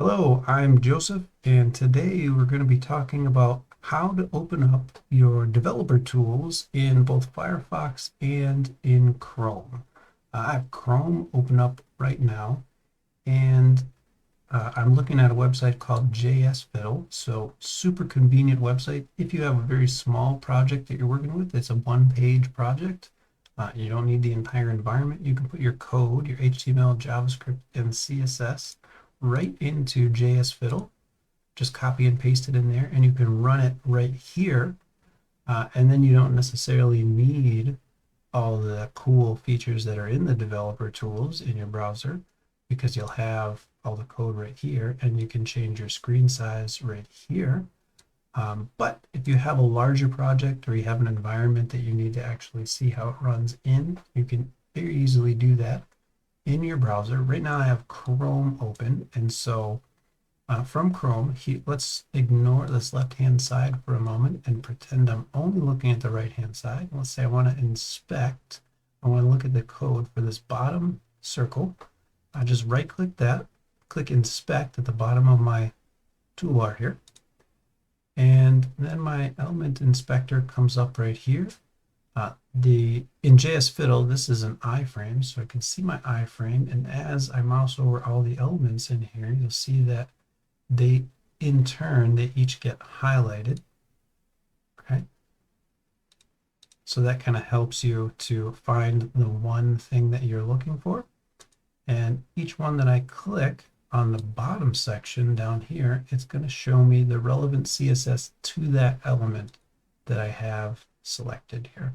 Hello, I'm Joseph, and today we're going to be talking about how to open up your developer tools in both Firefox and in Chrome. I have Chrome open up right now, and I'm looking at a website called JS Fiddle. So super convenient website. If you have a very small project that you're working with, it's a one-page project. You don't need the entire environment. You can put your code, your HTML, JavaScript, and CSS right into JS Fiddle. Just copy and paste it in there, and you can run it right here. And then you don't necessarily need all the cool features that are in the developer tools in your browser because you'll have all the code right here, and you can change your screen size right here. But if you have a larger project or you have an environment that you need to actually see how it runs in, you can very easily do that in your browser. Right now I have Chrome open, and so from Chrome, let's ignore this left-hand side for a moment and pretend I'm only looking at the right-hand side. Let's say I want to inspect. I want to look at the code for this bottom circle. I just right-click that, click Inspect at the bottom of my toolbar here. And then my element inspector comes up right here. In JS Fiddle, this is an iframe, so I can see my iframe. And as I mouse over all the elements in here, you'll see that they each get highlighted. Okay. So that kind of helps you to find the one thing that you're looking for. And each one that I click on the bottom section down here, it's going to show me the relevant CSS to that element that I have selected here.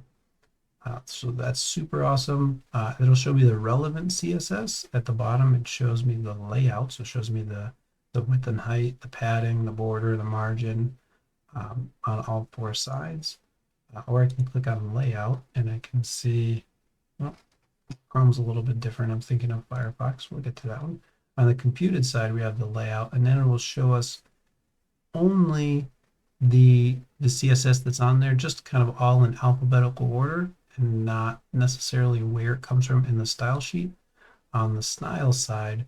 So that's super awesome. It'll show me the relevant CSS. At the bottom, it shows me the layout. So it shows me the width and height, the padding, the border, the margin on all four sides. Or I can click on layout and I can see, well, Chrome's a little bit different. I'm thinking of Firefox. We'll get to that one. On the computed side, we have the layout, and then it will show us only the CSS that's on there, just kind of all in alphabetical order and not necessarily where it comes from in the style sheet. On the style side,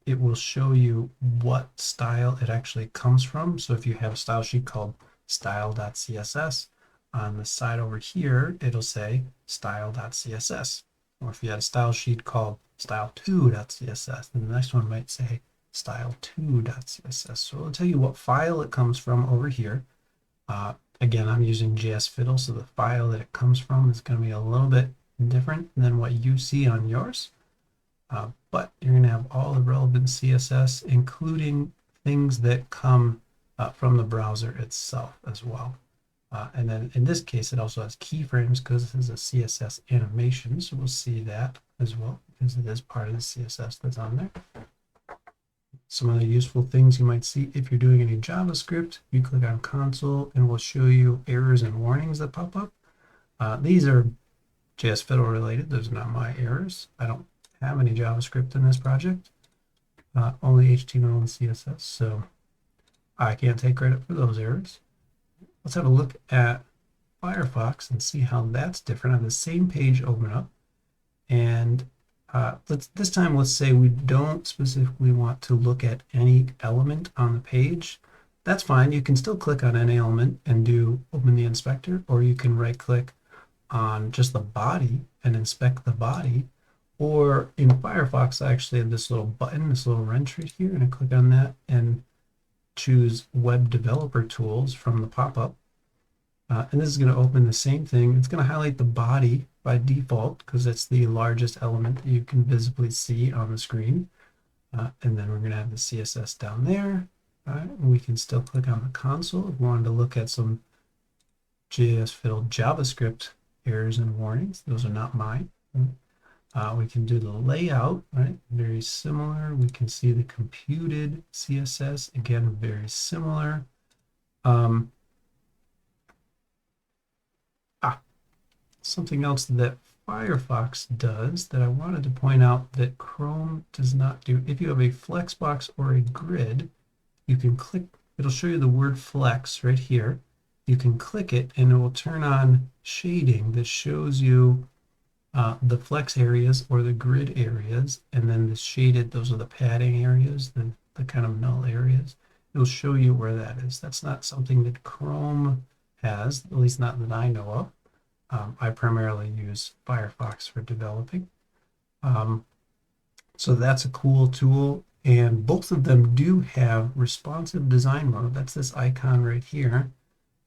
it will show you what style it actually comes from. So if you have a style sheet called style.css, on the side over here, it'll say style.css. Or if you had a style sheet called style2.css, then the next one might say style2.css. So it'll tell you what file it comes from over here. Again, I'm using JS Fiddle, so the file that it comes from is going to be a little bit different than what you see on yours. But you're going to have all the relevant CSS, including things that come from the browser itself as well. And then in this case, it also has keyframes because this is a CSS animation. So we'll see that as well because it is part of the CSS that's on there. Some other useful things you might see if you're doing any JavaScript, you click on console and it will show you errors and warnings that pop up. These are JS Fiddle related. Those are not my errors. I don't have any JavaScript in this project, only HTML and CSS. So I can't take credit for those errors. Let's have a look at Firefox and see how that's different. I have the same page open up, and this time let's say we don't specifically want to look at any element on the page. That's fine. You can still click on any element and open the inspector, or you can right click on just the body and inspect the body. Or in Firefox, I actually have this little button, this little wrench right here, and I click on that and choose Web Developer Tools from the pop-up. And this is going to open the same thing. It's going to highlight the body by default because it's the largest element that you can visibly see on the screen. And then we're going to have the CSS down there. We can still click on the console if we wanted to look at some JS Fiddle JavaScript errors and warnings. Those are not mine. We can do the layout, right? Very similar. We can see the computed CSS, again, very similar. Something else that Firefox does that I wanted to point out that Chrome does not do. If you have a flexbox or a grid, you can click, it'll show you the word flex right here. You can click it and it will turn on shading that shows you the flex areas or the grid areas, and then the shaded, those are the padding areas, the the kind of null areas, it'll show you where that is. That's not something that Chrome has, at least not that I know of. I primarily use Firefox for developing. So that's a cool tool, and both of them do have responsive design mode. That's this icon right here.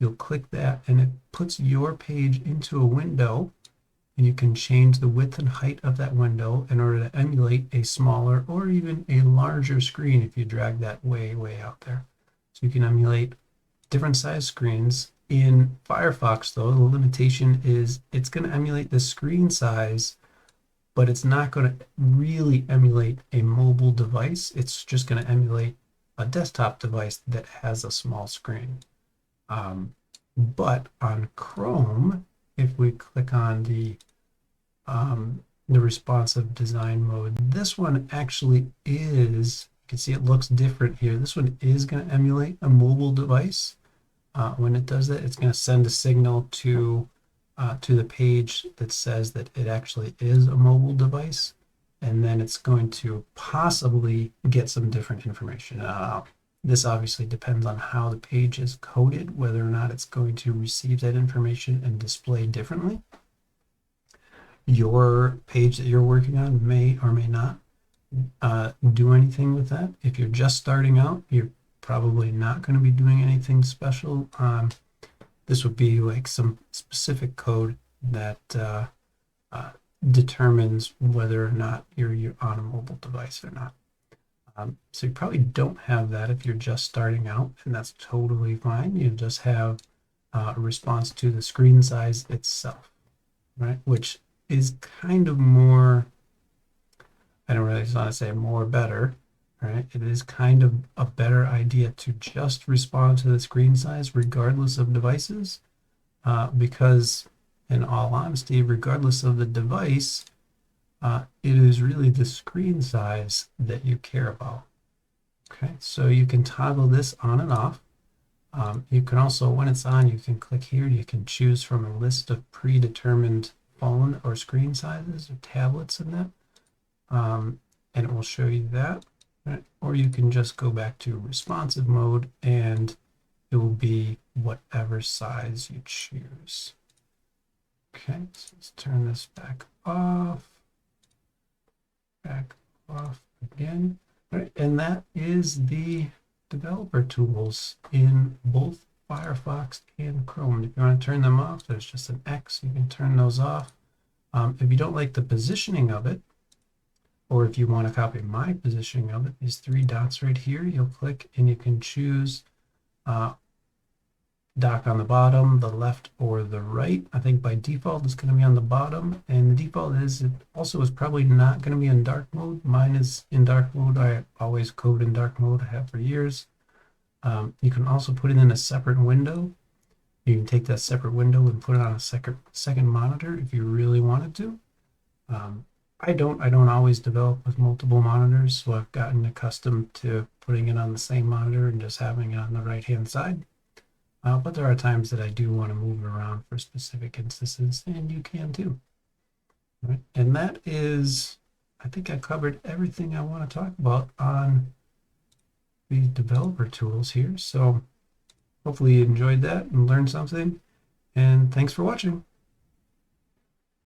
You'll click that and it puts your page into a window, and you can change the width and height of that window in order to emulate a smaller or even a larger screen if you drag that way out there. So you can emulate different size screens. In Firefox, though, the limitation is it's going to emulate the screen size, but it's not going to really emulate a mobile device. It's just going to emulate a desktop device that has a small screen. But on Chrome, if we click on the responsive design mode, this one actually is, you can see it looks different here. This one is going to emulate a mobile device. When it does that, it's going to send a signal to the page that says that it actually is a mobile device, and then it's going to possibly get some different information. This obviously depends on how the page is coded, whether or not it's going to receive that information and display differently. Your page that you're working on may or may not do anything with that. If you're just starting out, you're probably not going to be doing anything special. This would be like some specific code that determines whether or not you're on a mobile device or not. So you probably don't have that if you're just starting out, and that's totally fine. You just have a response to the screen size itself, right? Which is kind of more, I don't really want to say more better, right? It is kind of a better idea to just respond to the screen size regardless of devices, because in all honesty, regardless of the device, it is really the screen size that you care about. Okay, so you can toggle this on and off. You can also, when it's on, you can click here. You can choose from a list of predetermined phone or screen sizes or tablets in that, and it will show you that. Right? Or you can just go back to responsive mode, and it will be whatever size you choose. Okay, so let's turn this back off again. All right, and that is the developer tools in both Firefox and Chrome. If you want to turn them off, there's just an X. You can turn those off. If you don't like the positioning of it, or if you want to copy my positioning of it, these three dots right here, you'll click and you can choose dock on the bottom, the left, or the right. I think by default it's going to be on the bottom, and the default is it also is probably not going to be in dark mode. Mine is in dark mode. I always code in dark mode. I have for years. You can also put it in a separate window. You can take that separate window and put it on a second monitor if you really wanted to. I don't always develop with multiple monitors, so I've gotten accustomed to putting it on the same monitor and just having it on the right-hand side. But there are times that I do want to move it around for specific instances, and you can too. Right? And that is, I think I covered everything I want to talk about on the developer tools here. So hopefully you enjoyed that and learned something, and thanks for watching.